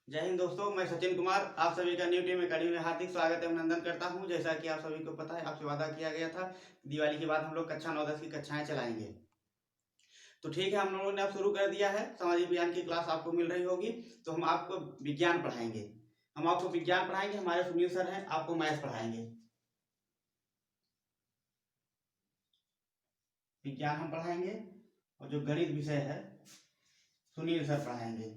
जय हिंद दोस्तों, मैं सचिन कुमार आप सभी का न्यू टीम अकेडमी में हार्दिक स्वागत एवं अभिनंदन करता हूं। जैसा कि आप सभी को पता है, आपसे वादा किया गया था दिवाली के बाद हम लोग कक्षा 9-10 की कक्षाएं चलाएंगे। तो ठीक है, हम लोगों ने अब शुरू कर दिया है। सामाजिक विज्ञान की क्लास आपको मिल रही होगी। तो हम आपको विज्ञान पढ़ाएंगे। हमारे सुनील सर हैं, आपको मैथ पढ़ाएंगे। विज्ञान हम पढ़ाएंगे और जो गणित विषय है सुनील सर पढ़ाएंगे।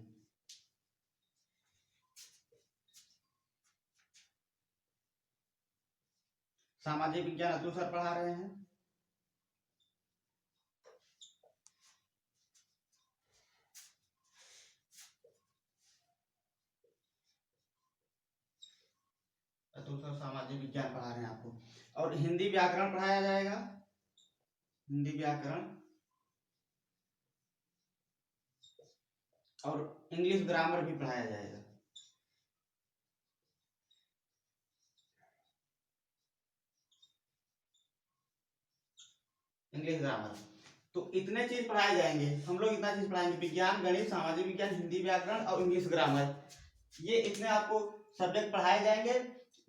सामाजिक विज्ञान अतुल सर पढ़ा रहे हैं। अतुल सर सामाजिक विज्ञान पढ़ा रहे हैं आपको। और हिंदी व्याकरण पढ़ाया जाएगा। हिंदी व्याकरण और इंग्लिश ग्रामर भी पढ़ाया जाएगा। इंग्लिश ग्रामर, तो इतने चीज पढ़ाए जाएंगे। हम लोग इतना चीज पढ़ाएंगे: विज्ञान, गणित, सामाजिक विज्ञान, हिंदी व्याकरण और इंग्लिश ग्रामर। ये इतने आपको सब्जेक्ट पढ़ाए जाएंगे।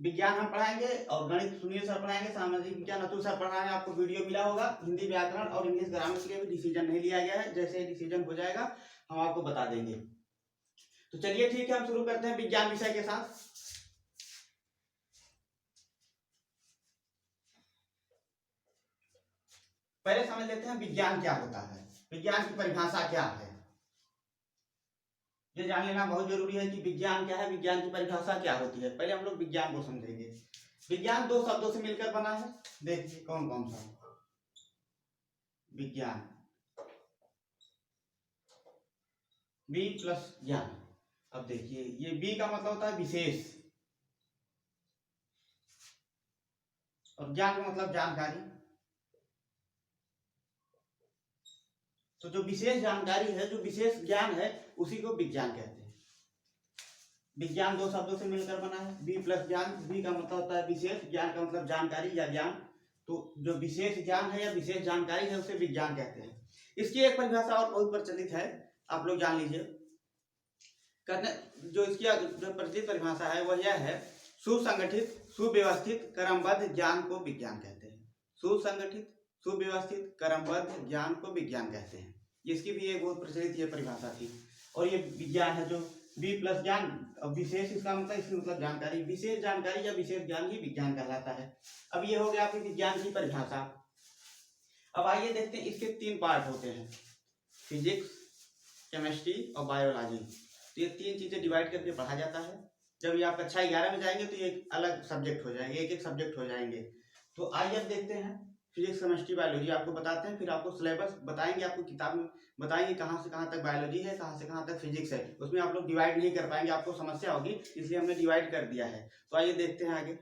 विज्ञान हम पढ़ाएंगे और गणित सुनील सर पढ़ाएंगे, सामाजिक विज्ञान अतुल सर पढ़ा रहे हैं। आपको वीडियो मिला होगा। हिंदी व्याकरण और इंग्लिश ग्रामर के लिए भी डिसीजन नहीं लिया गया है। जैसे ही डिसीजन हो जाएगा हम आपको बता देंगे। तो चलिए ठीक है, हम शुरू करते हैं विज्ञान विषय के साथ। पहले समझ लेते हैं विज्ञान क्या होता है, विज्ञान की परिभाषा क्या है। ये जान लेना बहुत जरूरी है कि विज्ञान क्या है, विज्ञान की परिभाषा क्या होती है। पहले हम लोग विज्ञान को समझेंगे। विज्ञान दो शब्दों से मिलकर बना है। देखिए कौन कौन सा विज्ञान, बी प्लस ज्ञान। अब देखिए, ये बी का मतलब होता है विशेष और ज्ञान का मतलब जानकारी। तो जो विशेष जानकारी है, जो विशेष ज्ञान है, उसी को विज्ञान कहते हैं। विज्ञान दो शब्दों से मिलकर बना है, बी प्लस ज्ञान। बी का मतलब होता है विशेष, ज्ञान का मतलब जानकारी या ज्ञान। तो जो विशेष ज्ञान है या विशेष जानकारी है उसे विज्ञान कहते हैं। इसकी एक परिभाषा और बहुत प्रचलित है, आप लोग जान लीजिए। जो इसकी जो प्रचलित परिभाषा है वह यह है: सुसंगठित, सुव्यवस्थित, क्रमबद्ध ज्ञान को विज्ञान कहते हैं। सुसंगठित, सुव्यवस्थित, क्रमबद्ध ज्ञान को विज्ञान कहते हैं। इसकी भी एक बहुत प्रचलित ये परिभाषा थी। और ये विज्ञान है जो बी प्लस ज्ञान। अब विशेष इसका मतलब, इसकी मतलब जानकारी। विशेष जानकारी या विशेष ज्ञान ही विज्ञान कहलाता है। अब ये हो गया आपकी विज्ञान की परिभाषा। अब आइए देखते हैं, इसके तीन पार्ट होते हैं: फिजिक्स, केमिस्ट्री और बायोलॉजी। तो ये तीन चीजें डिवाइड करके पढ़ा जाता है। जब ये आप कक्षा 11 में जाएंगे तो ये अलग सब्जेक्ट हो जाएंगे, एक एक सब्जेक्ट हो जाएंगे। तो आइए अब देखते हैं फिजिक्स, केमिस्ट्री, बायोलॉजी आपको बताते हैं। फिर आपको सिलेबस बताएंगे, आपको किताब में बताएंगे कहाँ से कहाँ तक बायोलॉजी है, कहाँ से कहाँ तक फिजिक्स है। उसमें आप लोग डिवाइड नहीं कर पाएंगे, आपको समस्या होगी, इसलिए हमने डिवाइड कर दिया है। तो आइए देखते हैं आगे।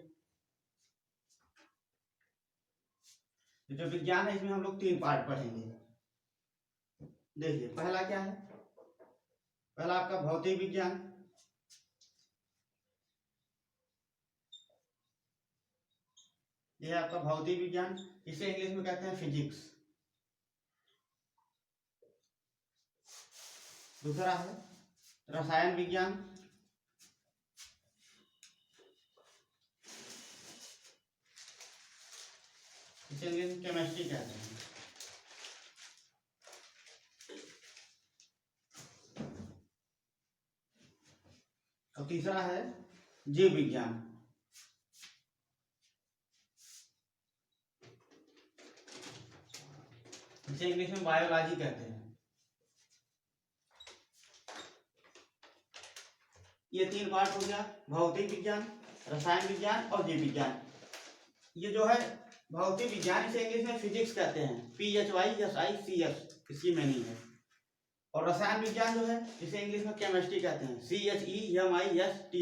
जो विज्ञान है इसमें हम लोग तीन पार्ट पढ़ेंगे। देखिए पहला क्या है, पहला आपका भौतिक विज्ञान। यह है आपका भौतिक विज्ञान, इसे इंग्लिश में कहते हैं फिजिक्स। दूसरा है रसायन विज्ञान। इसे इंग्लिश में केमिस्ट्री कहते हैं। और तीसरा है जीव विज्ञान। इसे इंग्लिश में बायोलॉजी कहते हैं। ये तीन पार्ट हो गया: भौतिक विज्ञान, रसायन विज्ञान और जीव विज्ञान। ये जो है भौतिक विज्ञान, इसे इंग्लिश में फिजिक्स कहते हैं, PHYSICS इसकी मीनिंग है। और रसायन विज्ञान जो है इसे इंग्लिश में केमिस्ट्री कहते हैं, CHEMISTRY।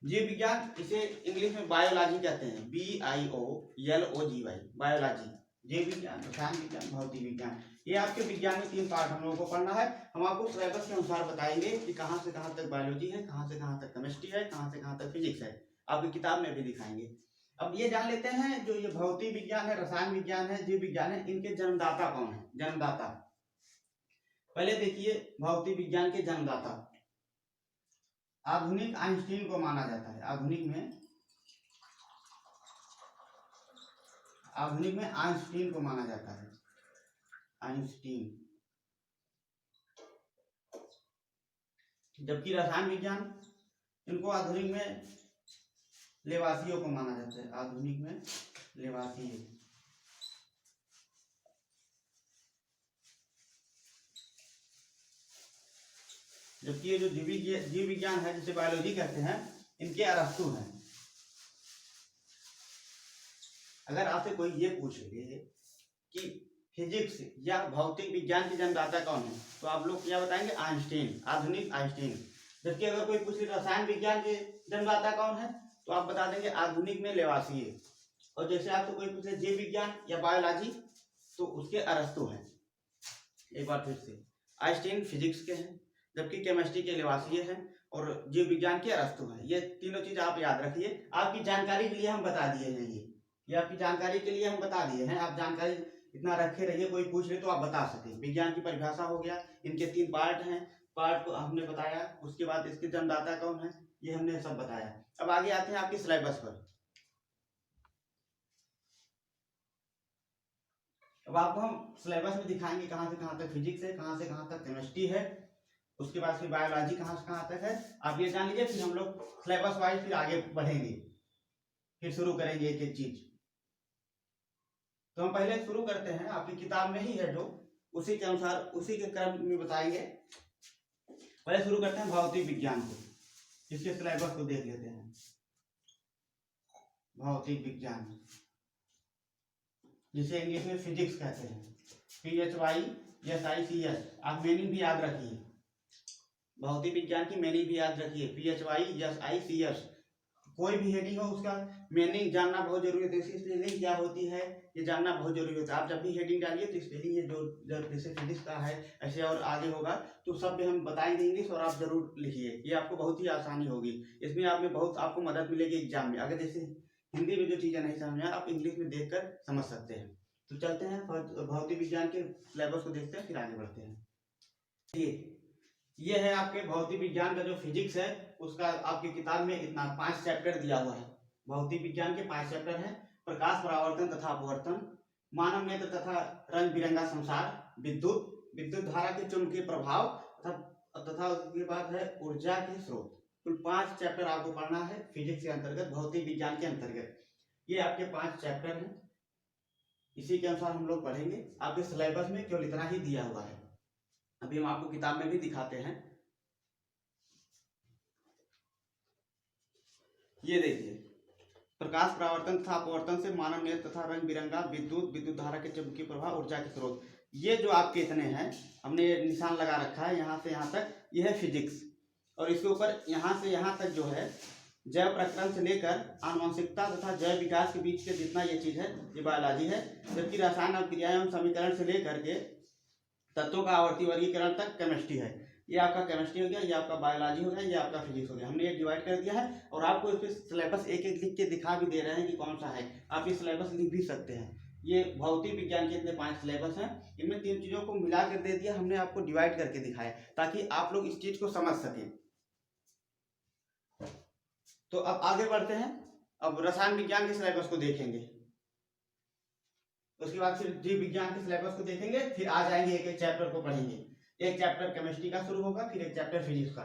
जीव विज्ञान इसे इंग्लिश में बायोलॉजी कहते हैं, BIOLOGY, बायोलॉजी। जीव विज्ञान, रसायन विज्ञान, भौतिक विज्ञान। ये आपके विज्ञान में तीन पार्ट हम लोगों को पढ़ना है। हम आपको सिलेबस के अनुसार बताएंगे कि कहाँ से कहाँ तक बायोलॉजी है, कहाँ से कहाँ तक केमिस्ट्री है, कहाँ से कहाँ तक फिजिक्स है। आपकी किताब में भी दिखाएंगे। अब ये जान लेते हैं, जो ये भौतिक विज्ञान है, रसायन विज्ञान है, जीव विज्ञान है, इनके जन्मदाता कौन है? जन्मदाता पहले देखिए, भौतिक विज्ञान के जन्मदाता आधुनिक आइंस्टीन को माना जाता है। आधुनिक में आइंस्टीन को माना जाता है। आइंस्टीन। जबकि रसायन विज्ञान, इनको आधुनिक में लेवासियों को माना जाता है। आधुनिक में लेवासिए। जबकि ये जो जीव विज्ञान है, जिसे बायोलॉजी कहते हैं, इनके अरस्तु हैं। अगर आपसे कोई ये पूछ ले कि फिजिक्स या भौतिक विज्ञान के जन्मदाता कौन है, तो आप लोग क्या बताएंगे? आइंस्टीन, आधुनिक आइंस्टीन। जबकि अगर कोई पूछ ले रसायन विज्ञान के जन्मदाता कौन है, तो आप बता देंगे आधुनिक में लेवासिए। और जैसे आपसे कोई पूछ ले जीव विज्ञान या बायोलॉजी, तो उसके अरस्तु हैं। एक बार फिर से, आइंस्टीन फिजिक्स के हैं, जबकि केमिस्ट्री के लेवासिए हैं, और जीव विज्ञान के अरस्तु हैं। ये तीनों चीज आप याद रखिए। आपकी जानकारी के लिए हम बता दिए हैं। ये आपकी जानकारी के लिए हम बता दिए हैं। आप जानकारी इतना रखे रहिए, कोई पूछ ले तो आप बता सकें। विज्ञान की परिभाषा हो गया, इनके 3 पार्ट हैं, पार्ट को हमने बताया। उसके बाद इसके जन्मदाता कौन है, ये हमने सब बताया। अब आगे आते हैं आपके सिलेबस पर। अब आपको हम सिलेबस में दिखाएंगे कहाँ से कहाँ तक फिजिक्स है, कहाँ से कहाँ तक केमिस्ट्री है, उसके बाद फिर बायोलॉजी कहाँ से कहाँ तक है, आप ये जान लीजिए। फिर हम लोग सिलेबस वाइज फिर आगे बढ़ेंगे, फिर शुरू करेंगे एक एक चीज। तो हम पहले शुरू करते हैं, आपकी किताब में ही है जो, उसी के अनुसार उसी के क्रम में बताएंगे। पहले शुरू करते हैं भौतिक विज्ञान को। इसके सिलेबस को देख लेते हैं। भौतिक विज्ञान, जिसे इंग्लिश में फिजिक्स कहते हैं। PHYSICS, आप मीनिंग भी याद रखिए। भौतिक विज्ञान की मीनिंग भी याद रखिए। PHYSICS, कोई भी हेडिंग हो उसका मीनिंग जानना बहुत जरूरी है। इसकी स्पेलिंग क्या होती है ये जानना बहुत जरूरी होता है। आप जब भी हेडिंग डालिए तो स्पेलिंग ये जो जैसे फिजिक्स का है ऐसे और आगे होगा तो सब भी हम बताएंगे इंग्लिश, और आप जरूर लिखिए। ये आपको बहुत ही आसानी होगी। इसमें आप में बहुत आपको मदद मिलेगी एग्जाम में। अगर जैसे हिंदी में जो चीजें नहीं समझ में आप इंग्लिश में देख कर समझ सकते हैं। तो चलते हैं भौतिक विज्ञान के सिलेबस को देखते हैं, फिर आगे बढ़ते हैं। ये है आपके भौतिक विज्ञान का जो फिजिक्स है उसका आपकी किताब में इतना 5 चैप्टर दिया हुआ है। भौतिक विज्ञान के 5 चैप्टर हैं। प्रकाश, परावर्तन तथा अपवर्तन, मानव नेत्र तथा रंग बिरंगा संसार, विद्युत धारा के चुंबकीय प्रभाव तथा उसके बाद है ऊर्जा के स्रोत। कुल 5 चैप्टर आपको पढ़ना है फिजिक्स के अंतर्गत, भौतिक विज्ञान के अंतर्गत। ये आपके 5 चैप्टर हैं, इसी के अनुसार हम लोग पढ़ेंगे। आपके सिलेबस में केवल इतना ही दिया हुआ है। अभी हम आपको किताब में भी दिखाते हैं। ये देखिए, प्रकाश, परावर्तन तथा अपवर्तन से मानव नेत्र तथा रंग बिरंगा, विद्युत धारा के चुंबकीय प्रभाव, ऊर्जा के स्रोत। ये जो आपके इतने हैं, हमने निशान लगा रखा है यहाँ से यहाँ तक, ये है फिजिक्स। और इसके ऊपर यहाँ से यहाँ तक जो है जैव प्रक्रम से लेकर आनुवंशिकता तथा जैव विकास के बीच के जितना ये चीज है ये बायोलॉजी है। जबकि रसायन अभिक्रिया एवं समीकरण से लेकर के तत्वों का आवर्ती वर्गीकरण तक केमिस्ट्री है। ये आपका केमिस्ट्री हो गया, ये आपका बायोलॉजी हो गया, ये आपका फिजिक्स हो गया। हमने ये डिवाइड कर दिया है और आपको इस पे सिलेबस एक एक लिख के दिखा भी दे रहे हैं कि कौन सा है। आप ये सिलेबस लिख भी सकते हैं। ये भौतिक विज्ञान के इतने 5 सिलेबस हैं, इनमें 3 चीजों को मिला कर दे दिया हमने, आपको डिवाइड करके दिखाया ताकि आप लोग इस चीज को समझ सकें। तो अब आगे बढ़ते हैं। अब रसायन विज्ञान के सिलेबस को देखेंगे, उसके बाद फिर जीव विज्ञान के सिलेबस को देखेंगे, फिर आ जाएंगे एक एक चैप्टर को पढ़ेंगे। एक चैप्टर केमिस्ट्री का शुरू होगा, फिर एक चैप्टर फिजिक्स का,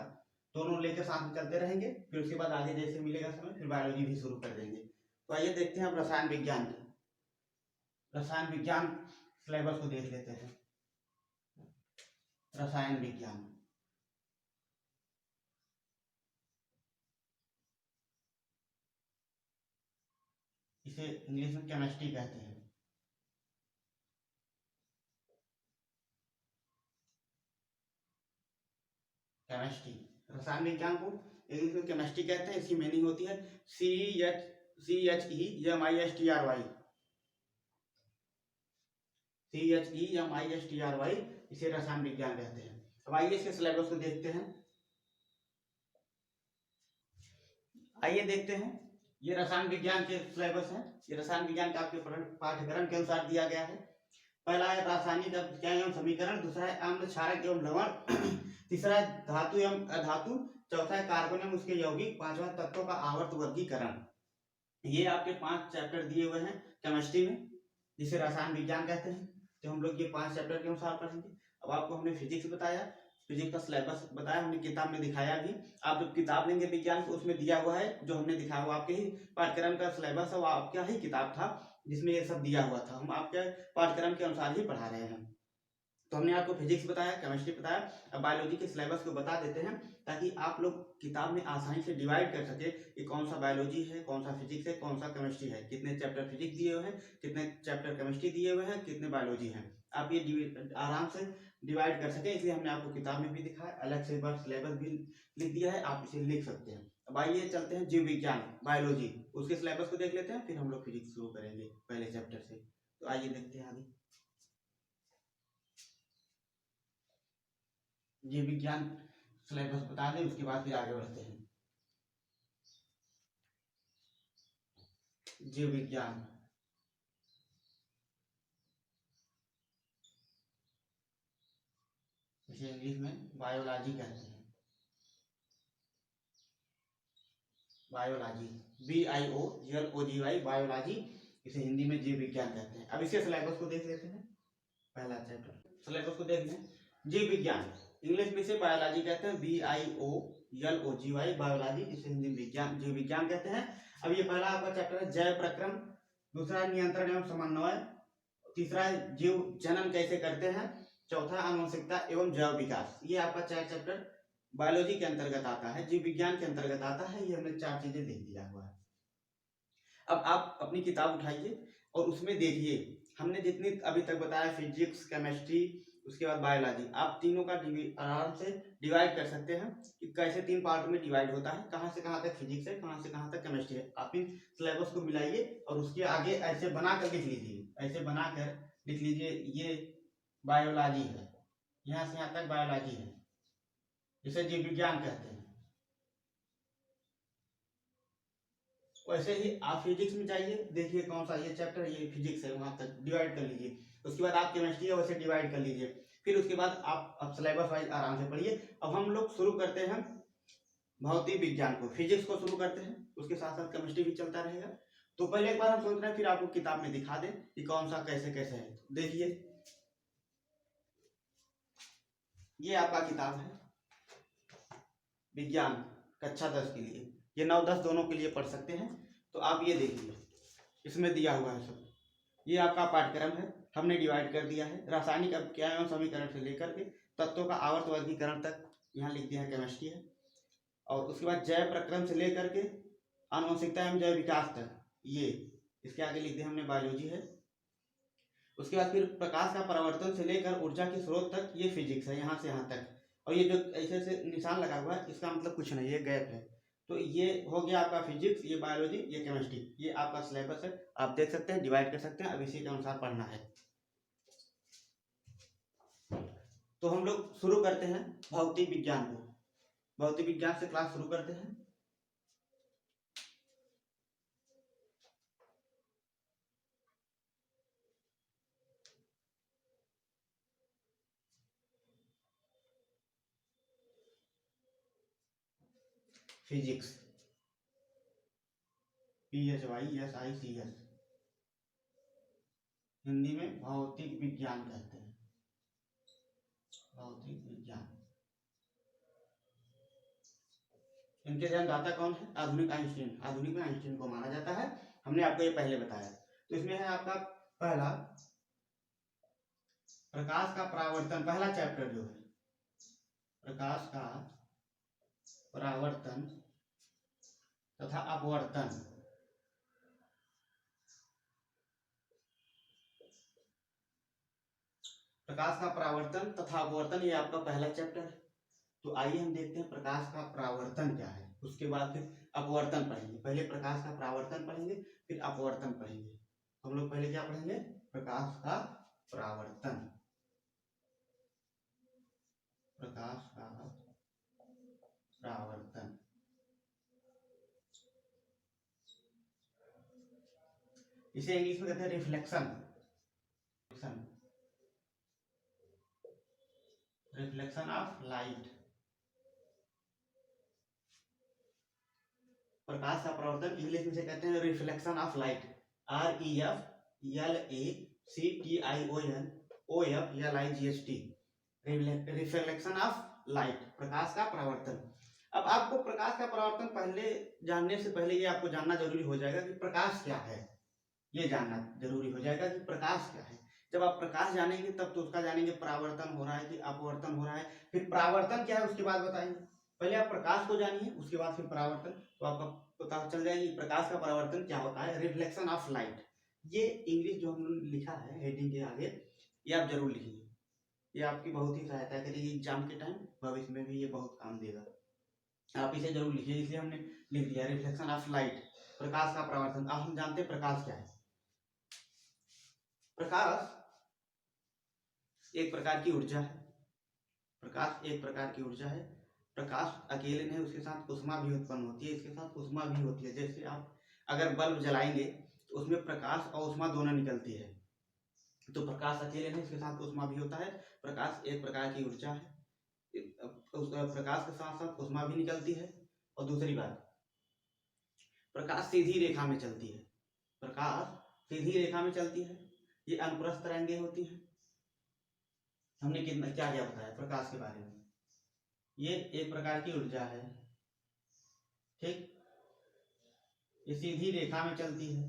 दोनों लेकर साथ में चलते रहेंगे। फिर उसके बाद आगे जैसे मिलेगा समय फिर बायोलॉजी भी शुरू कर देंगे। तो आइए देखते हैं अब रसायन विज्ञान सिलेबस को देख लेते हैं। रसायन विज्ञान, इसे इंग्लिश में केमिस्ट्री कहते हैं। केमिस्ट्री, रसायन विज्ञान को इंग्लिश में केमिस्ट्री कहते हैं। इसकी मीनिंग होती है CHEMISTRY, इसे रसायन विज्ञान कहते हैं। अब आइए इसके सिलेबस को देखते हैं। आइए देखते हैं, ये रसायन विज्ञान के सिलेबस है। ये रसायन विज्ञान का आपके पाठ्यक्रम के अनुसार दिया गया है। पहला है रासायनिक अभिक्रिया एवं समीकरण, दूसरा है अम्ल, क्षारक एवं लवण, तीसरा है धातु एवं अधातु, चौथा है कार्बन एवं उसके यौगिक, पांचवा तत्वों का आवर्त वर्गीकरण। ये आपके 5 चैप्टर दिए हुए हैं केमिस्ट्री में, जिसे रसायन विज्ञान कहते हैं। तो हम लोग ये 5 चैप्टर के अनुसार पढ़ेंगे। अब आपको हमने फिजिक्स बताया, फिजिक्स का सिलेबस बताया, हमने किताब में दिखाया भी। आप जब किताब लेंगे विज्ञान को, उसमें दिया हुआ है, जो हमने दिखाया वो आपके ही पाठ्यक्रम का सिलेबस है, वो आपका ही किताब था जिसमें ये सब दिया हुआ था। हम आपके पाठ्यक्रम के अनुसार ही पढ़ा रहे हैं। तो हमने आपको फिजिक्स बताया, केमिस्ट्री बताया, अब बायोलॉजी के सिलेबस को बता देते हैं ताकि आप लोग किताब में आसानी से डिवाइड कर सके कि कौन सा बायोलॉजी है, कौन सा फिजिक्स है, कौन सा केमिस्ट्री है, कितने चैप्टर फिजिक्स दिए हुए हैं, कितने चैप्टर केमिस्ट्री दिए हुए हैं, कितने बायोलॉजी हैं। आप ये आराम से डिवाइड कर सके, इसलिए हमने आपको किताब में भी दिखाया, अलग से एक बार सिलेबस भी लिख दिया है, आप इसे लिख सकते हैं। अब आइए चलते हैं जीव विज्ञान बायोलॉजी, उसके सिलेबस को देख लेते हैं, फिर हम लोग फिजिक्स शुरू करेंगे पहले चैप्टर से। तो आइए देखते हैं आगे। जीव विज्ञान सिलेबस बता दें, उसके बाद फिर आगे बढ़ते हैं। जीव विज्ञान, इसे इंग्लिश में बायोलॉजी कहते हैं। बायोलॉजी, BIOLOGY, बायोलॉजी, इसे हिंदी में जीव विज्ञान कहते हैं। अब इसके सिलेबस को देख लेते हैं। पहला चैप्टर सिलेबस को देख लें। जीव विज्ञान, इंग्लिश में इसे बायोलॉजी कहते हैं, BIOLOGY, बायोलॉजी, इसे हिंदी में विज्ञान, जीव विज्ञान कहते हैं। अब ये पहला आपका चैप्टर है जैव प्रक्रम, दूसरा है नियंत्रण एवं समन्वय, तीसरा है जीव जनन कैसे करते हैं, चौथा आनुवंशिकता एवं जैव विकास। ये आपका 4 चैप्टर बायोलॉजी के अंतर्गत आता है, जीव विज्ञान के अंतर्गत आता है। ये हमने 4 चीजें लिख दिया हुआ है। अब आप अपनी किताब उठाइए और उसमें देखिए हमने जितनी अभी तक बताया, फिजिक्स, केमिस्ट्री, उसके बाद बायोलॉजी, आप तीनों का आराम से डिवाइड कर सकते हैं कि कैसे 3 पार्ट में डिवाइड होता है, कहाँ से कहाँ तक फिजिक्स है, कहाँ से कहाँ तक केमिस्ट्री है। आप इन सिलेबस को मिलाइए और उसके आगे ऐसे बनाकर लिख लीजिए, ऐसे बनाकर लिख लीजिए, ये बायोलॉजी है, यहाँ से यहाँ तक बायोलॉजी है, इसे जीव विज्ञान कहते हैं। वैसे ही आप फिजिक्स में जाइए, देखिए कौन सा ये चैप्टर, ये फिजिक्स है, वहां तक डिवाइड कर लीजिए। उसके बाद आप केमिस्ट्री है, वैसे डिवाइड कर लीजिए। फिर उसके बाद आप अब सिलेबस वाइज आराम से पढ़िए। अब हम लोग शुरू करते हैं भौतिक विज्ञान को, फिजिक्स को शुरू करते हैं, उसके साथ साथ केमिस्ट्री भी चलता रहेगा। तो पहले एक बार हम सोच रहे हैं, फिर आपको किताब में दिखा दें कि कौन सा कैसे कैसे है। देखिए ये आपका किताब है विज्ञान कक्षा 10 के लिए, ये 9-10 दोनों के लिए पढ़ सकते हैं। तो आप ये देखिए, इसमें दिया हुआ है सब, ये आपका पाठ्यक्रम है, हमने डिवाइड कर दिया है। रासायनिक अभिक्रिया एवं समीकरण से लेकर के तत्वों का आवर्त वर्गीकरण तक यहाँ लिख दिया है, केमिस्ट्री है। और उसके बाद जैव प्रक्रम से लेकर के आनुवंशिकता एवं जैव विकास तक, ये इसके आगे लिख दिया हमने, बायोलॉजी है। उसके बाद फिर प्रकाश का परावर्तन से लेकर ऊर्जा के स्रोत तक, ये फिजिक्स है, यहाँ से यहाँ तक। और ये जो ऐसे ऐसे निशान लगा हुआ है, इसका मतलब कुछ नहीं, ये गैप है। तो ये हो गया आपका फिजिक्स, ये बायोलॉजी, ये केमिस्ट्री, ये आपका सिलेबस है। आप देख सकते हैं, डिवाइड कर सकते हैं, अब इसी के अनुसार पढ़ना है। तो हम लोग शुरू करते हैं भौतिक विज्ञान को, भौतिक विज्ञान से क्लास शुरू करते हैं। फिजिक्स, PHYSICS, हिंदी में भौतिक विज्ञान कहते हैं, भौतिक विज्ञान। इनके जन्मदाता कौन है? आधुनिक आइंस्टीन, आधुनिक में आइंस्टीन को माना जाता है, हमने आपको ये पहले बताया। तो इसमें है आपका पहला प्रकाश का परावर्तन, पहला चैप्टर जो है प्रकाश का परावर्तन तथा अपवर्तन। प्रकाश का परावर्तन तथा अपवर्तन, ये आपका पहला चैप्टर है। तो आइए हम देखते हैं प्रकाश का परावर्तन क्या है, उसके बाद फिर अपवर्तन पढ़ेंगे। पहले प्रकाश का परावर्तन पढ़ेंगे, फिर अपवर्तन पढ़ेंगे। हम लोग पहले क्या पढ़ेंगे? प्रकाश का परावर्तन, प्रकाश का परावर्तन। इसे इंग्लिश में कहते हैं रिफ्लेक्शन, रिफ्लेक्शन ऑफ लाइट। प्रकाश का परावर्तन इंग्लिश में से कहते हैं reflection of light, REFLECTION reflection of light, प्रकाश का परावर्तन। अब आपको प्रकाश का परावर्तन पहले जानने से पहले ये आपको जानना जरूरी हो जाएगा कि प्रकाश क्या है, ये जानना जरूरी हो जाएगा कि प्रकाश क्या है। जब आप प्रकाश जानेंगे तब तो उसका जानेंगे परावर्तन हो रहा है कि अपवर्तन हो रहा है, फिर परावर्तन क्या है उसके बाद बताएंगे। पहले आप प्रकाश को जानिए, उसके बाद फिर परावर्तन, तो आपका पता चल जाएगी प्रकाश का परावर्तन क्या होता है, रिफ्लेक्शन ऑफ लाइट। ये इंग्लिश जो हमने लिखा है हेडिंग के आगे, ये आप जरूर लिखिए, ये आपकी बहुत ही सहायता करेगी एग्जाम के टाइम, भविष्य में भी ये बहुत काम देगा। आप इसे जरूर लिखिए, इसलिए हमने लिख दिया रिफ्लेक्शन ऑफ लाइट, प्रकाश का परावर्तन। अब हम जानते हैं प्रकाश क्या है। प्रकाश एक प्रकार की ऊर्जा है, प्रकाश एक प्रकार की ऊर्जा है। प्रकाश अकेले नहीं, उसके साथ ऊष्मा भी उत्पन्न होती है, इसके साथ ऊष्मा भी होती है। जैसे आप अगर बल्ब जलाएंगे तो उसमें प्रकाश और ऊष्मा दोनों निकलती है, तो प्रकाश अकेले नहीं, उसके साथ ऊष्मा भी होता है। प्रकाश एक प्रकार की ऊर्जा है, प्रकाश के साथ साथ ऊष्मा भी निकलती है। और दूसरी बात, प्रकाश सीधी रेखा में चलती है, प्रकाश सीधी रेखा में चलती है, ये अनुप्रस्थ तरंगें होती हैं। हमने कितना क्या क्या बताया प्रकाश के बारे में, ये एक प्रकार की ऊर्जा है, ठीक, ये सीधी रेखा में चलती है,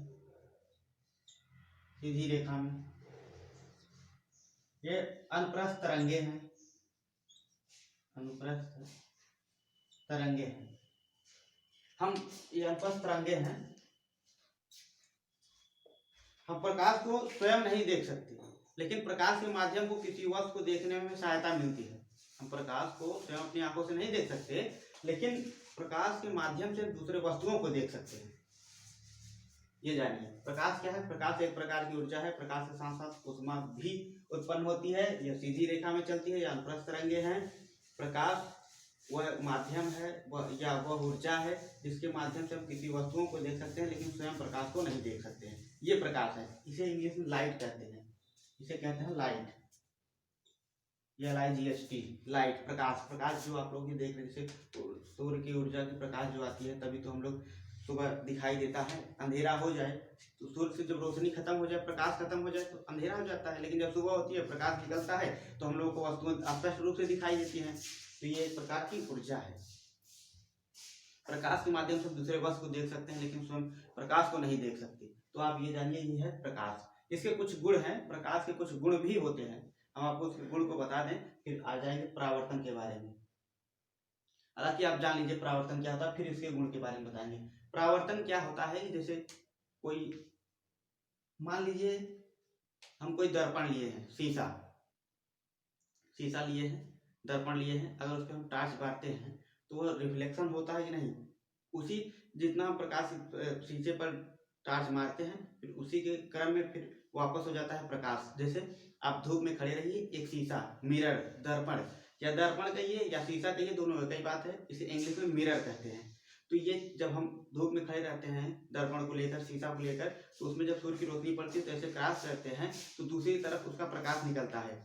सीधी रेखा में, ये अनुप्रस्थ तरंगे हैं, अनुप्रस्थ तरंगे हैं। हम ये अनुप्रस्थ तरंगे हैं, हम प्रकाश को स्वयं नहीं देख सकते, लेकिन प्रकाश के माध्यम को किसी वस्तु को देखने में सहायता मिलती है। हम प्रकाश को स्वयं अपनी आंखों से नहीं देख सकते, लेकिन प्रकाश के माध्यम से दूसरे वस्तुओं को देख सकते हैं। ये जानिए प्रकाश क्या है। प्रकाश एक प्रकार की ऊर्जा है, प्रकाश के साथ साथ ऊष्मा भी उत्पन्न होती है, यह सीधी रेखा में चलती है, या अनुप्रस्थ तरंगे हैं। प्रकाश वह माध्यम है, वह ऊर्जा है जिसके माध्यम से हम किसी वस्तुओं को देख सकते हैं, लेकिन स्वयं प्रकाश को नहीं देख सकते हैं। ये प्रकाश है, इसे इंग्लिश में लाइट कहते हैं, इसे कहते हैं लाइट, LIGHT, लाइट, प्रकाश। प्रकाश जो आप लोग ये देख रहे हैं, जैसे सूर्य की ऊर्जा की प्रकाश जो आती है, तभी तो हम लोग सुबह दिखाई देता है, अंधेरा हो जाए तो सूर्य से जब रोशनी खत्म हो जाए, प्रकाश खत्म हो जाए तो अंधेरा हो जाता है, लेकिन जब सुबह होती है प्रकाश निकलता है तो हम लोगों को वस्तुएं स्पष्ट रूप से दिखाई देती हैं। तो ये एक प्रकार की ऊर्जा है। प्रकाश के माध्यम से दूसरे वस्तु को देख सकते हैं, लेकिन स्वयं प्रकाश को नहीं देख सकते। तो आप ये जानिए, ये है प्रकाश। इसके कुछ गुण हैं, प्रकाश के कुछ गुण भी होते हैं, हम आपको उसके गुण को बता दें, फिर आ जाएंगे परावर्तन के बारे में। हालांकि आप जान लीजिए परावर्तन क्या होता है, फिर इसके गुण के बारे में बताएंगे। परावर्तन क्या होता है, जैसे कोई मान लीजिए हम कोई दर्पण लिए हैं, शीशा लिए हैं, दर्पण लिए हैं, अगर उस पर हम टॉर्च मारते हैं तो वह रिफ्लेक्शन होता है कि नहीं, उसी जितना हम प्रकाश शीशे पर टॉर्च मारते हैं, फिर उसी के क्रम में फिर वापस हो जाता है प्रकाश। जैसे आप धूप में खड़े रहिए, एक शीशा, मिरर, दर्पण, या दर्पण कहिए या शीशा कहिए, दोनों एक ही बात है, इसे इंग्लिश में मिरर कहते हैं। तो ये जब हम धूप में खड़े रहते हैं दर्पण को लेकर, शीशा को लेकर, तो उसमें जब सूर्य की रोशनी पड़ती है तो ऐसे क्रॉस करते हैं तो दूसरी तरफ उसका प्रकाश निकलता है,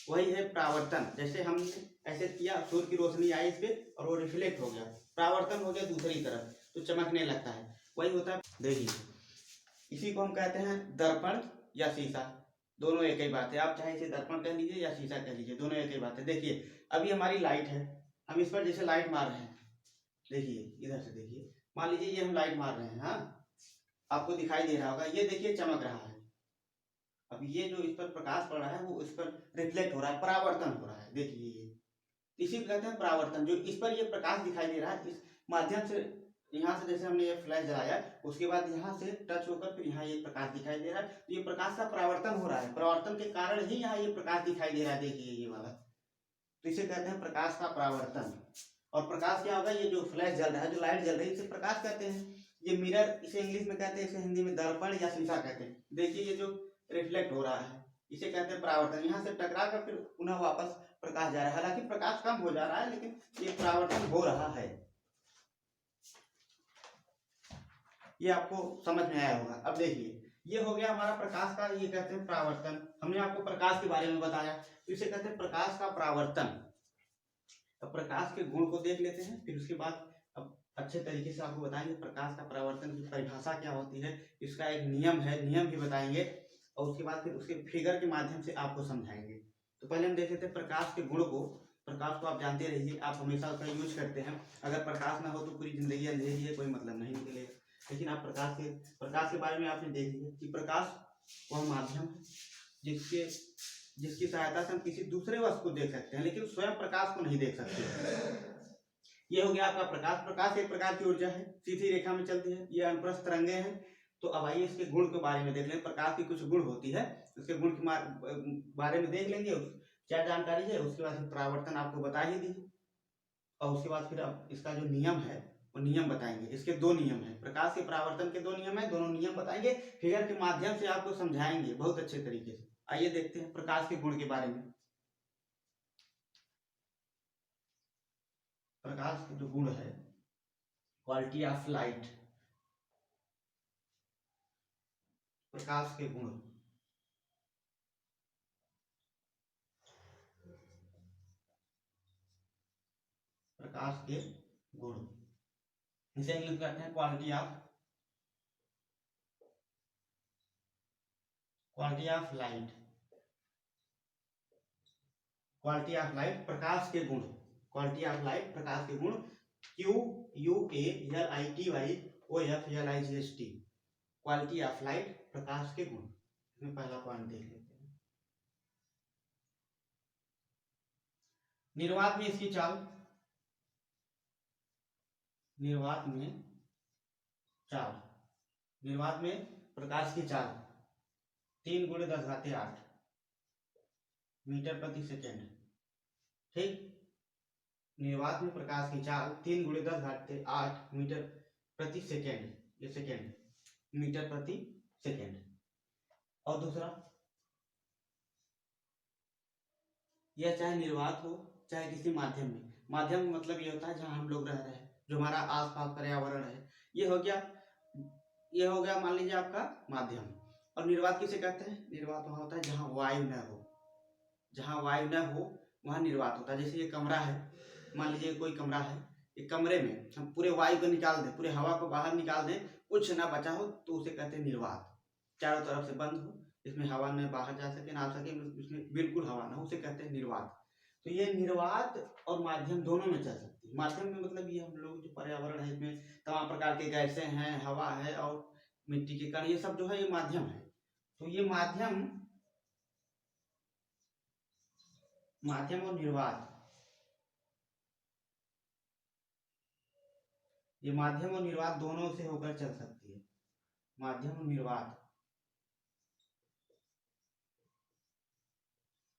वही है परावर्तन। जैसे हमने ऐसे किया, सूर्य की रोशनी आई इस पे और वो रिफ्लेक्ट हो गया, परावर्तन हो गया दूसरी तरफ, तो चमकने लगता है, वही होता है। देखिए इसी को हम कहते हैं दर्पण या शीशा, दोनों एक ही बात है। आप चाहे इसे दर्पण कह लीजिए या शीशा कह लीजिए, दोनों एक ही बात है। देखिए अभी हमारी लाइट है, हम इस पर जैसे लाइट मार रहे हैं, देखिए इधर से देखिए, मान लीजिए ये हम लाइट मार रहे हैं, हाँ आपको दिखाई दे रहा होगा, ये देखिए चमक रहा है। अब ये जो इस पर प्रकाश पड़ रहा है वो इस पर रिफ्लेक्ट हो रहा है, परावर्तन हो रहा है। देखिए ये इसी को कहते हैं परावर्तन। जो इस पर ये प्रकाश दिखाई दे रहा है, इस माध्यम से, यहाँ से जैसे हमने ये फ्लैश जलाया, उसके बाद यहाँ से टच होकर फिर यहाँ ये प्रकाश दिखाई दे रहा है, तो ये प्रकाश का परावर्तन हो रहा है, परावर्तन के कारण ही यहाँ ये प्रकाश दिखाई दे रहा है। देखिए ये वाला, तो इसे कहते हैं प्रकाश का परावर्तन। और प्रकाश क्या होगा, ये जो फ्लैश जल रहा है, जो लाइट जल रही है, इसे प्रकाश कहते हैं। ये मिरर, इसे इंग्लिश में कहते हैं, इसे हिंदी में दर्पण या शीशा कहते हैं। देखिए ये जो रिफ्लेक्ट हो रहा है, इसे कहते हैं परावर्तन। यहाँ से टकरा कर फिर पुनः वापस प्रकाश जा रहा है, हालांकि प्रकाश कम हो जा रहा है, लेकिन ये परावर्तन हो रहा है। ये आपको समझ में आया होगा। अब देखिए ये हो गया हमारा प्रकाश का, ये कहते हैं परावर्तन। हमने आपको प्रकाश के बारे में बताया, तो इसे कहते हैं प्रकाश का परावर्तन। अब प्रकाश के गुण को देख लेते हैं, फिर उसके बाद अब अच्छे तरीके से आपको बताएंगे प्रकाश का परावर्तन की परिभाषा क्या होती है, इसका एक नियम है, नियम भी बताएंगे, और उसके बाद फिर उसके फिगर के माध्यम से आपको समझाएंगे। तो पहले हम देख लेते हैं प्रकाश के गुण को। प्रकाश को आप जानते रहिए, आप हमेशा उसका यूज करते हैं। अगर प्रकाश ना हो तो पूरी जिंदगी अंधेरी है, कोई मतलब नहीं निकलेगा। लेकिन आप प्रकाश के बारे में आपने देख लिया कि प्रकाश वह माध्यम है जिसकी सहायता से हम किसी दूसरे वस्तु को देख सकते हैं, लेकिन स्वयं प्रकाश को नहीं देख सकते। ये हो गया आपका प्रकाश। प्रकाश एक प्रकार की ऊर्जा है, सीधी रेखा में चलती है, ये अनुप्रस्थ तरंगे हैं। तो अब आइए इसके गुण के बारे में देख लें। प्रकाश की कुछ गुण होती है, उसके गुण के बारे में देख लेंगे, क्या जानकारी है। उसके बाद फिर परावर्तन आपको बता ही दी, और उसके बाद फिर अब इसका जो नियम है वो नियम बताएंगे। इसके दो नियम है, प्रकाश के परावर्तन के दो नियम है, दोनों नियम बताएंगे, फिगर के माध्यम से आपको समझाएंगे बहुत अच्छे तरीके से। आइए देखते हैं प्रकाश के गुण के बारे में। प्रकाश के जो गुण है, क्वालिटी ऑफ लाइट, प्रकाश के गुण। प्रकाश के गुण इसे इंग्लिश कहते हैं quality of light. Quality of light प्रकाश के गुण, क्वालिटी ऑफ लाइट प्रकाश के गुण। QUALITYOFLIGST, क्वालिटी ऑफ लाइट प्रकाश के गुण। इसमें पहला पॉइंट देख लेते हैं। निर्वात में इसकी चाल, निर्वात में चाल, निर्वात में प्रकाश की चाल 3 × 10⁸ मीटर प्रति सेकेंड। ठीक, निर्वात में प्रकाश की चाल 3 × 10⁸ मीटर प्रति सेकेंड, ये सेकेंड, मीटर प्रति सेकेंड। और दूसरा, यह चाहे निर्वात हो चाहे किसी माध्यम में, माध्यम में मतलब ये होता है जहां हम लोग रह रहे हैं, जो हमारा आसपास पर्यावरण है, ये हो गया मान लीजिए आपका माध्यम। और निर्वात किसे कहते हैं? निर्वात वहां होता है जहां वायु न हो, जहां वायु न हो वहां निर्वात होता है। जैसे ये कमरा है, मान लीजिए कोई कमरा है, एक कमरे में हम पूरे वायु को निकाल दें, पूरे हवा को बाहर निकाल दें, कुछ ना बचा हो, तो उसे कहते हैं निर्वात। चारों तरफ से बंद हो, इसमें हवा न बाहर जा सके, ना आ सके, इसमें बिल्कुल हवा ना हो, उसे कहते हैं निर्वात। तो ये निर्वात और माध्यम दोनों में चल सकती है। माध्यम में मतलब ये हम लोग जो पर्यावरण है, इसमें तमाम प्रकार के गैसें हैं, हवा है और मिट्टी के कण, ये सब जो है ये माध्यम है। तो ये माध्यम और निर्वात, ये माध्यम और निर्वात दोनों से होकर चल सकती है। माध्यम और निर्वात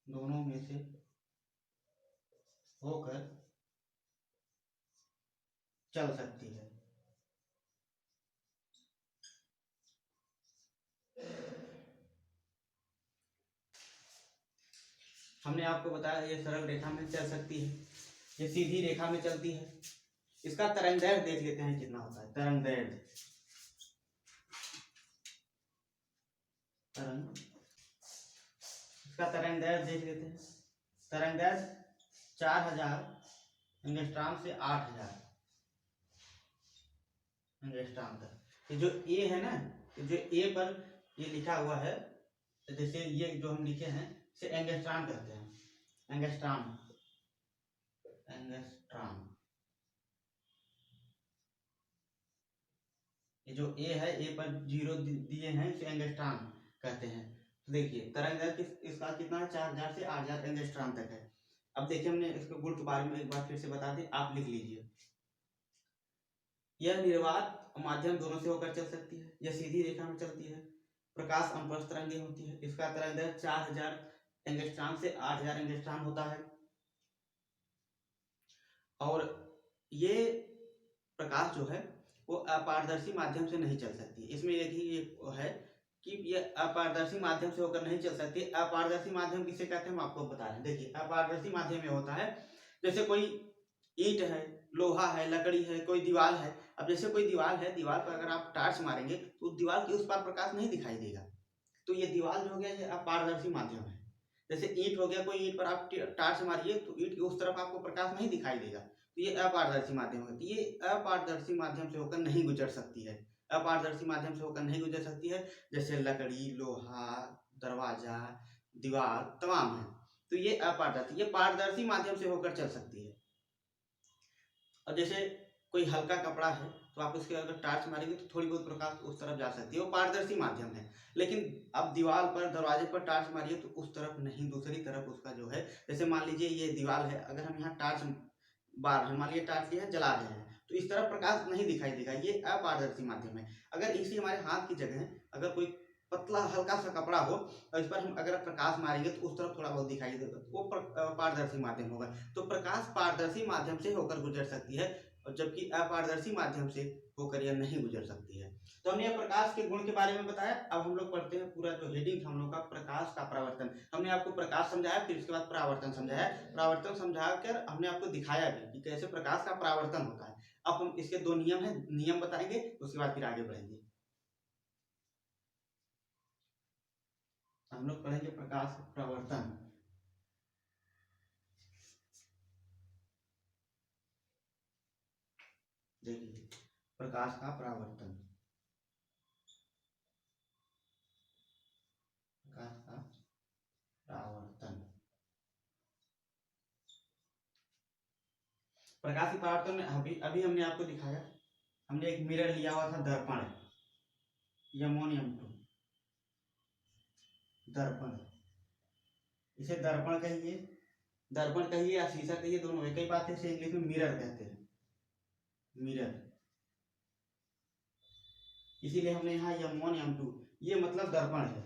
दोनों में से होकर चल सकती है। हमने आपको बताया ये सरल रेखा में चल सकती है, ये सीधी रेखा में चलती है। इसका तरंगदैर्घ्य देख लेते हैं कितना होता है। तरंगदैर्घ्य, इसका तरंगदैर्घ्य देख लेते हैं। तरंगदैर्घ्य 4000 एंगस्ट्रॉम से 8000 एंगस्ट्रॉम तक। ये जो ए है ना, जो ए पर ये लिखा हुआ है, जैसे ये जो हम लिखे हैं इसे एंगस्ट्रॉम कहते हैं। एंगस्ट्रॉम, ये जो ए है, ए पर 0 दिए हैं, इसे एंगस्ट्रॉम कहते हैं। तो देखिए तरंगदैर्घ्य इसका कितना है, 4000 से 8000 एंगस्ट्रॉम तक है। अब देखिए हमने इसके गुण के बारे में एक बार फिर से बता दें, आप लिख लीजिए। यह निर्वात और माध्यम दोनों से होकर चल सकती है, यह सीधी रेखा में चलती है, प्रकाश अनुप्रस्थ तरंगे होती है। इसका तरंगदैर्घ्य 4000 एंगस्ट्रॉम से 8000 एंगस्ट्रॉम होता है। और ये प्रकाश जो है वो अपारदर्शी माध्यम से नहीं चल सकती। इसमें एक ही ये है कि ये अपारदर्शी माध्यम से होकर नहीं चल सकती। अपारदर्शी माध्यम किसे कहते हैं हम आपको बता रहे हैं। देखिए अपारदर्शी माध्यम में होता है, जैसे कोई ईंट है, लोहा है, लकड़ी है, कोई दीवार है। अब जैसे कोई दीवार है, दीवार पर अगर आप टार्च मारेंगे तो दीवार के उस पार प्रकाश नहीं दिखाई देगा। तो ये दीवार जो हो गया, ये अपारदर्शी माध्यम है। जैसे ईंट हो गया, कोई ईंट पर आप टार्च मारिए तो ईंट की उस तरफ आपको प्रकाश नहीं दिखाई देगा। तो ये अपारदर्शी माध्यम होती है। ये अपारदर्शी माध्यम से होकर नहीं गुजर सकती है, अपारदर्शी माध्यम से होकर नहीं गुजर सकती है। जैसे लकड़ी, लोहा, दरवाजा, दीवार तमाम है, तो ये अपारदर्शी, ये पारदर्शी माध्यम से होकर चल सकती है। और जैसे कोई हल्का कपड़ा है तो आप उसके अगर टार्च मारेंगे तो थोड़ी बहुत प्रकाश उस तरफ जा सकती है, वो पारदर्शी माध्यम है। लेकिन अब दीवार पर, दरवाजे पर टार्च मारिए तो उस तरफ नहीं, दूसरी तरफ उसका जो है, जैसे मान लीजिए ये दीवार है, अगर हम यहाँ टार्च बार है, मान लीजिए टार्च लिया है, जला रहे हैं, तो इस तरफ प्रकाश नहीं दिखाई देगा, ये अपारदर्शी माध्यम है। अगर इसी हमारे हाथ की जगह अगर कोई पतला हल्का सा कपड़ा हो और इस पर हम अगर प्रकाश मारेंगे तो उस तरफ थोड़ा बहुत दिखाई देगा, वो पारदर्शी माध्यम होगा। तो प्रकाश पारदर्शी माध्यम से होकर गुजर सकती है, और जबकि अपारदर्शी माध्यम से होकर यह नहीं गुजर सकती है। तो हमने प्रकाश के गुण के बारे में बताया। अब हम लोग पढ़ते हैं पूरा जो हेडिंग था हम लोग का, प्रकाश का परावर्तन। हमने आपको प्रकाश समझाया, फिर उसके बाद परावर्तन समझाया। परावर्तन समझाकर हमने आपको दिखाया भी कि कैसे प्रकाश का परावर्तन होता है। अब हम इसके दो नियम हैं, नियम बताएंगे, उसके बाद फिर आगे बढ़ेंगे। हम लोग पढ़ेंगे प्रकाश परावर्तन। देखिए, प्रकाश का परावर्तन, प्रकाश का परावर्तन। प्रकाश के परावर्तन में अभी अभी हमने आपको दिखाया, हमने एक मिरर लिया हुआ था, दर्पण, यमोनियम 2 दर्पण, इसे दर्पण कहिए, दर्पण कहिए या शीशा कहिए, दोनों एक ही बात है। इसे इंग्लिश में मिरर कहते हैं, मिरर। इसीलिए हमने यहाँ M1 M2, ये मतलब दर्पण है।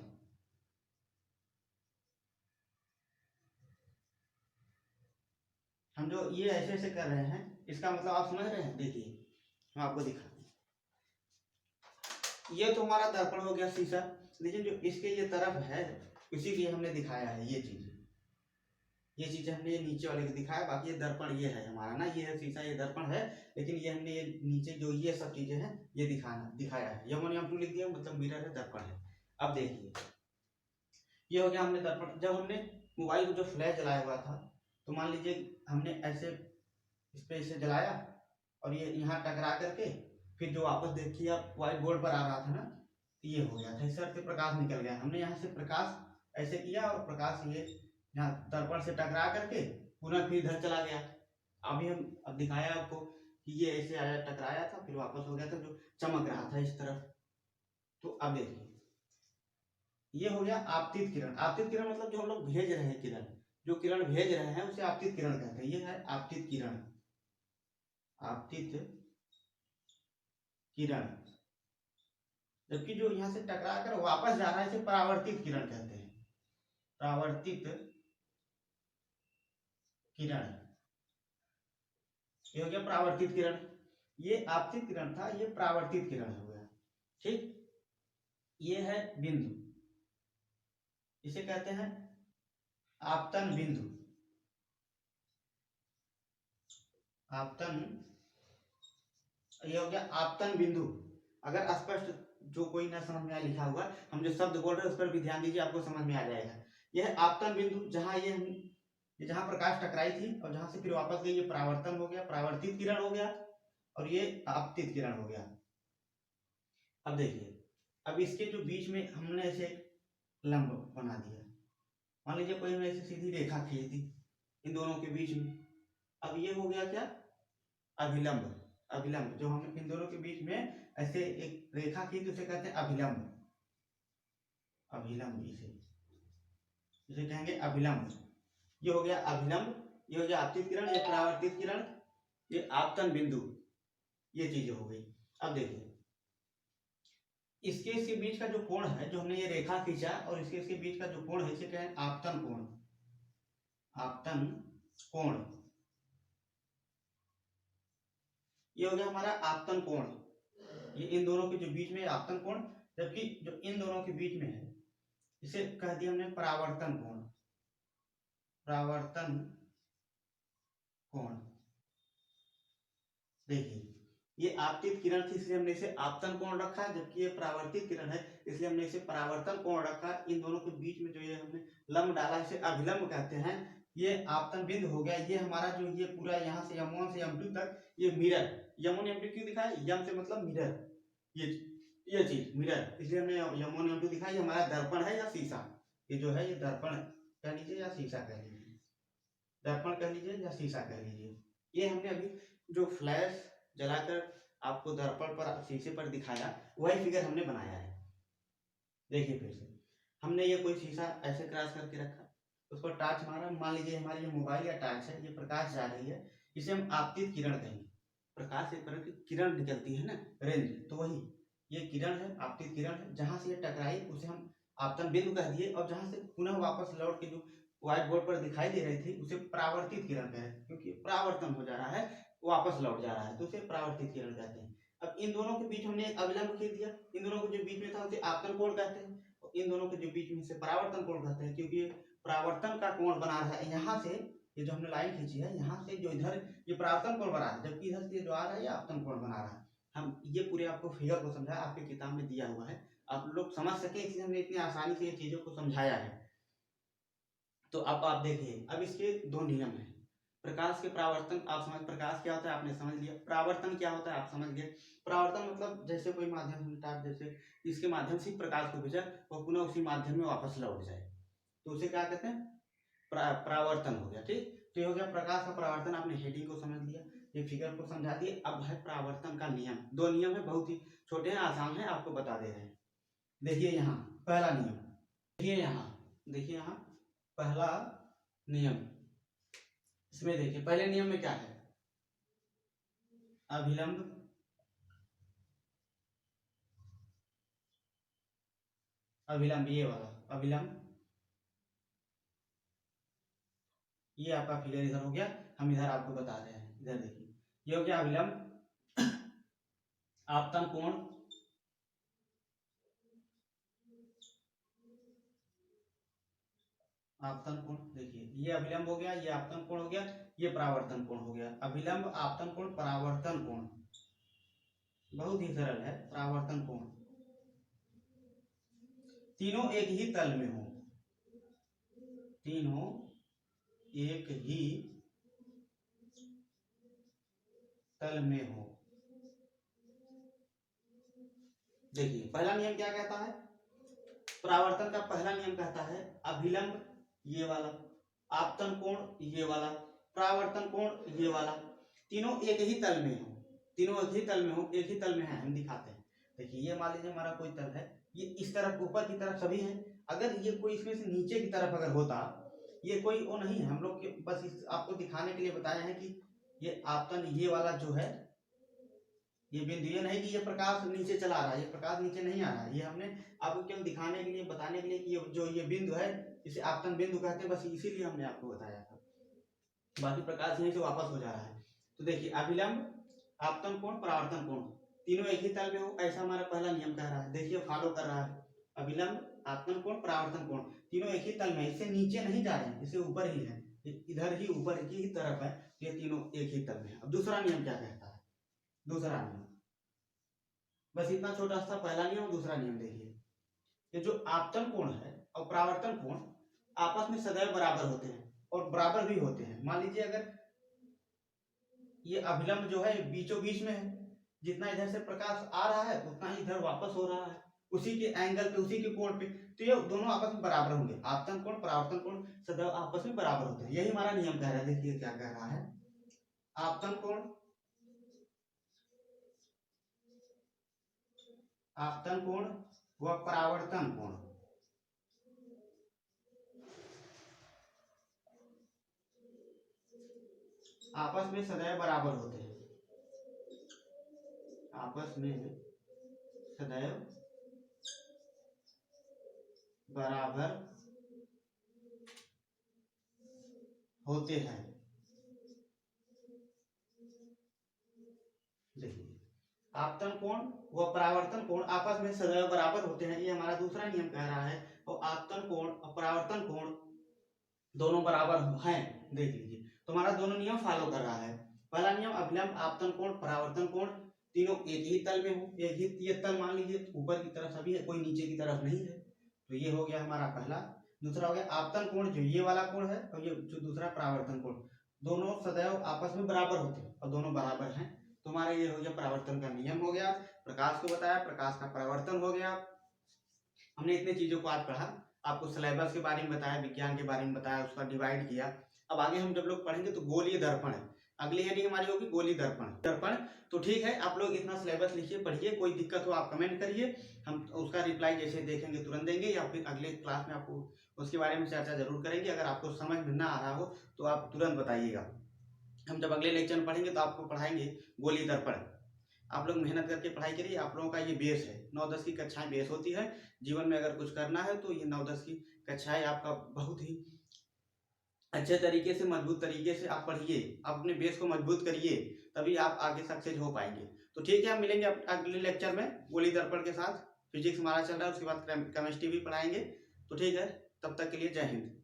हम जो ये ऐसे ऐसे कर रहे हैं, इसका मतलब आप समझ रहे हैं। देखिए हम आपको दिखाते हैं, ये तो हमारा दर्पण हो गया, शीशा। लेकिन जो इसके ये तरफ है, इसीलिए हमने दिखाया है ये चीज, ये चीज हमने ये नीचे वाले को दिखाया। बाकी ये दर्पण ये है हमारा ना, ये है शीशा, ये दर्पण है। लेकिन ये हमने ये नीचे जो ये सब चीजें हैं ये दिखाया है। M1 M2 लिख दिया, मतलब मिरर है, दर्पण है। अब देखिए, ये हो गया हमने दर्पण। जब हमने मोबाइल को जो फ्लैश जलाया हुआ था, तो मान लीजिए हमने ऐसे इस पे इसे जलाया और ये यहाँ टकरा करके फिर जो वापस देखिए आप व्हाइट बोर्ड पर आ रहा था ना, ये हो गया था, इस तरह से प्रकाश निकल गया। हमने यहाँ से प्रकाश ऐसे किया और प्रकाश ये यहाँ दर्पण से टकरा करके पुनः फिर इधर चला गया। अभी हम अब दिखाया आपको कि ये ऐसे आया, टकराया था, फिर वापस हो गया था, जो चमक रहा था इस तरफ। तो अब देखिए, ये हो गया आपतित किरण। आपतित किरण मतलब जो हम लोग भेज रहे हैं किरण, जो किरण भेज रहे हैं उसे आपतित किरण कहते हैं। ये है आपतित किरण, आपतित किरण। जबकि जो यहाँ से टकरा कर वापस जा रहा है, इसे परावर्तित किरण कहते हैं, परावर्तित किरण। ये हो गया परावर्तित किरण। ये आपतित किरण था, ये परावर्तित किरण हो गया। ठीक, ये है बिंदु, इसे कहते हैं आपतन बिंदु, आपतन। ये हो गया आपतन बिंदु। अगर स्पष्ट जो कोई ना समझ में आया लिखा हुआ, हम जो शब्द बोल रहे हैं उस पर भी ध्यान दीजिए, आपको समझ में आ जाएगा। यह है आपतन बिंदु, जहां ये जहां प्रकाश टकराई थी और जहां से फिर वापस गई, ये परावर्तन हो गया, परावर्तित किरण हो गया, और ये आपतित किरण हो गया। अब देखिए, अब इसके जो बीच में हमने ऐसे लंब बना दिया, मान लीजिए कोई हमने ऐसे सीधी रेखा खींच दी इन दोनों के बीच में। अब ये हो गया क्या, अभिलंब। अभिलंब, जो हम इन दोनों के बीच में ऐसे एक रेखा खींची उसे कहते हैं अभिलंब। अभिलंब, इसे कहेंगे अभिलंब। ये हो गया अभिलंब, ये हो गया आपतित किरण, ये परावर्तित किरण, ये आपतन बिंदु, ये चीजें हो गई। अब देखिए, इसके बीच का जो कोण है, जो हमने ये रेखा खींचा और इसके बीच का जो कोण है, इसे कहें आपतन कोण, आपतन कोण। ये हो गया हमारा आपतन कोण, ये इन दोनों के जो बीच में आपतन कोण। जबकि जो इन दोनों के बीच में है, इसे कह दिया हमने परावर्तन कोण, परावर्तन कोण। देखिए, ये आपतित किरण थी इसलिए हमने इसे आपतन कोण रखा, जबकि ये परावर्तित किरण है इसलिए हमने इसे परावर्तन कोण रखा। इन दोनों के बीच में जो ये हमने लंब डाला, इसे अभिलंब कहते हैं। ये आपतन बिंदु हो गया, ये हमारा जो ये पूरा यहाँ से M1 से M2 तक ये मिरर, M1 M2 क्यों दिखा है, M से मतलब मिरर, ये चीज मिरर, इसलिए हमने M1 M2 दिखा। ये हमारा दर्पण है या शीशा, ये जो है ये दर्पण कह लीजिए या शीशा कह लीजिए, दर्पण कह लीजिए या शीशा कह लीजिए। ये हमने अभी जो फ्लैश जलाकर आपको दर्पण पर शीशे पर दिखाया वही फिगर हमने बनाया है। देखिए फिर से हमने ये कोई शीशा ऐसे क्रॉस करके रखा, उस पर टॉर्च मारा, मान लीजिए हमारी ये मोबाइल या टॉर्च है, ये प्रकाश जा रही है, इसे हम आपतित किरण कहेंगे। प्रकाश से किरण निकलती है ना, रेंज, तो वही ये किरण है, आपतित किरण है। जहां से ये टकराई उसे हम आपतन बिंदु कह दिए, और जहां से पुनः वापस लौट के जो व्हाइट बोर्ड पर दिखाई दे रही थी उसे परावर्तित किरण कहें, क्योंकि परावर्तन हो जा रहा है, वापस लौट जा रहा है, तो उसे परावर्तित किरण कहते हैं। अब इन दोनों के बीच हमने एक अविलंब खींच दिया, इन दोनों के जो बीच में था उसे आपतन कोण कहते हैं, और इन दोनों के जो बीच में से परावर्तन कोण कहते हैं, क्योंकि परावर्तन का कोण बना रहा है यहाँ से, ये जो हमने लाइन खींची है यहाँ से जो इधर ये परावर्तन कोण बना है, जबकि इधर से जो आ रहा है ये आपतन कोण बना रहा है। हम ये पूरे आपको फिगर को समझाया, आपकी किताब में दिया हुआ है, आप लोग समझ सके इसलिए हमने इतनी आसानी से ये चीजों को समझाया है। तो अब आप देखिए, अब इसके दो नियम हैं। प्रकाश के परावर्तन आप समझ, प्रकाश क्या होता है आपने समझ लिया, परावर्तन क्या होता है आप समझ गए। परावर्तन मतलब जैसे कोई माध्यम हम जैसे इसके माध्यम से प्रकाश को भेजा और पुनः उसी माध्यम में वापस लौट जाए, तो उसे क्या कहते हैं, परावर्तन हो गया। ठीक, तो ये हो गया प्रकाश का परावर्तन। आपने हेडिंग को समझ लिया, ये फिगर को समझा दिए। अब है परावर्तन का नियम, दो नियम है, बहुत ही छोटे हैं, आसान है, आपको बता दे रहे हैं। देखिए यहाँ पहला नियम, देखिए यहाँ पहला नियम, इसमें देखिए पहले नियम में क्या है, अभिलंब ये वाला अभिलंब, ये आपका फिगर इधर हो गया, हम इधर आपको बता रहे हैं, इधर देखिए ये हो गया अभिलंब आपतन कोण, आपतन कोण, देखिए ये अभिलंब हो गया, ये आपतन कोण हो गया, ये परावर्तन कोण हो गया। अभिलंब आपतन कोण परावर्तन कोण, बहुत ही सरल है, परावर्तन कोण, तीनों एक ही तल में हो, तीनों एक ही तल में हो। देखिए पहला नियम क्या कहता है, परावर्तन का पहला नियम कहता है अभिलंब ये वाला, आपतन कोण ये वाला, परावर्तन कोण ये वाला, तीनों एक ही तल में हो, तीनों एक ही तल में हो, एक ही तल में है, हम दिखाते हैं। देखिए ये मान लीजिए हमारा कोई तल है, ये इस तरफ ऊपर की तरफ सभी है, अगर ये कोई इसमें से नीचे की तरफ अगर होता, ये कोई वो नहीं है, हम लोग बस आपको दिखाने के लिए बताया है कि ये आपतन ये वाला जो है ये बिंदु, ये नहीं कि ये प्रकाश नीचे चला रहा है, ये प्रकाश नीचे नहीं आ रहा है, ये हमने आपको केवल दिखाने के लिए बताने के लिए कि ये जो ये बिंदु है इसे आपतन बिंदु कहते हैं, बस इसीलिए हमने आपको बताया था, बाकी प्रकाश यहीं से वापस हो जा रहा है। तो देखिए अभिलंब आपतन कोण परावर्तन कोण तीनों एक ही तल में हो, ऐसा हमारा पहला नियम कह रहा है, देखिए फॉलो कर रहा है। अभिलंब आपतन कोण परावर्तन कोण तीनों एक ही तल में, इससे नीचे नहीं जा रहे हैं, इससे ऊपर ही है, इधर ही ऊपर की ही तरफ है, ये तीनों एक ही तल में है। अब दूसरा नियम क्या कहता है, दूसरा नियम बस इतना छोटा सा पहला नियम, दूसरा नियम देखिए, ये जो आपतन कोण है और परावर्तन कोण आपस में सदैव बराबर होते हैं और बराबर भी होते हैं। मान लीजिए अगर ये अभिलंब जो है बीचों बीच में है, जितना इधर से प्रकाश आ रहा है उतना ही इधर वापस हो रहा है, उसी के एंगल पे, उसी के कोण पे, तो ये दोनों आपस में बराबर होंगे, आपतन कोण परावर्तन कोण सदैव आपस में बराबर होते हैं, यही हमारा नियम कह रहा है। देखिए क्या कह रहा है, आपतन कोण व परावर्तन कोण आपस में सदैव बराबर होते हैं, आपस में सदैव बराबर होते हैं। देखिए आपतन कोण व परावर्तन कोण आपस में सदैव बराबर होते हैं, ये हमारा दूसरा नियम कह रहा है, और आपतन कोण और परावर्तन कोण दोनों बराबर हैं। देख लीजिए तो हमारा दोनों नियम फॉलो कर रहा है। पहला नियम अभिलंब आपतन कोण परावर्तन कोण तीनों एक ही तल में हो, एक ही ये तल मान लीजिए ऊपर की तरफ सभी है, कोई नीचे की तरफ नहीं है, तो ये हो गया हमारा पहला। दूसरा हो गया आपतन कोण, जो ये वाला कोण है, और ये जो दूसरा परावर्तन कोण, दोनों सदैव आपस में बराबर होते हैं और दोनों बराबर हैं। तो हमारा ये हो गया परावर्तन का नियम हो गया, प्रकाश को बताया, प्रकाश का परावर्तन हो गया। हमने इतने चीजों को आज पढ़ा, आपको सिलेबस के बारे में बताया, विज्ञान के बारे में बताया, उसका डिवाइड किया। अब आगे हम जब लोग पढ़ेंगे तो गोलीय दर्पण है, अगली हेडिंग हमारी होगी गोलीय दर्पण। तो ठीक है, आप लोग इतना सिलेबस लिखिए, पढ़िए, कोई दिक्कत हो आप कमेंट करिए, हम उसका रिप्लाई जैसे देखेंगे तुरंत देंगे, या फिर अगले क्लास में आपको उसके बारे में चर्चा जरूर करेंगे। अगर आपको समझ में ना आ रहा हो तो आप तुरंत बताइएगा, हम जब अगले लेक्चर में पढ़ेंगे तो आपको पढ़ाएंगे गोलीय दर्पण। आप लोग मेहनत करके पढ़ाई करिए, आप लोगों का ये बेस है, 9-10 की कक्षाएं बेस होती है। जीवन में अगर कुछ करना है तो ये 9-10 की कक्षाएं आपका बहुत ही अच्छे तरीके से, मजबूत तरीके से आप पढ़िए, आप अपने बेस को मजबूत करिए, तभी आप आगे सक्सेस हो पाएंगे। तो ठीक है, हम मिलेंगे अगले लेक्चर में गोलीय दर्पण के साथ। फिजिक्स हमारा चल रहा है, उसके बाद केमिस्ट्री भी पढ़ाएंगे। तो ठीक है, तब तक के लिए जय हिंद।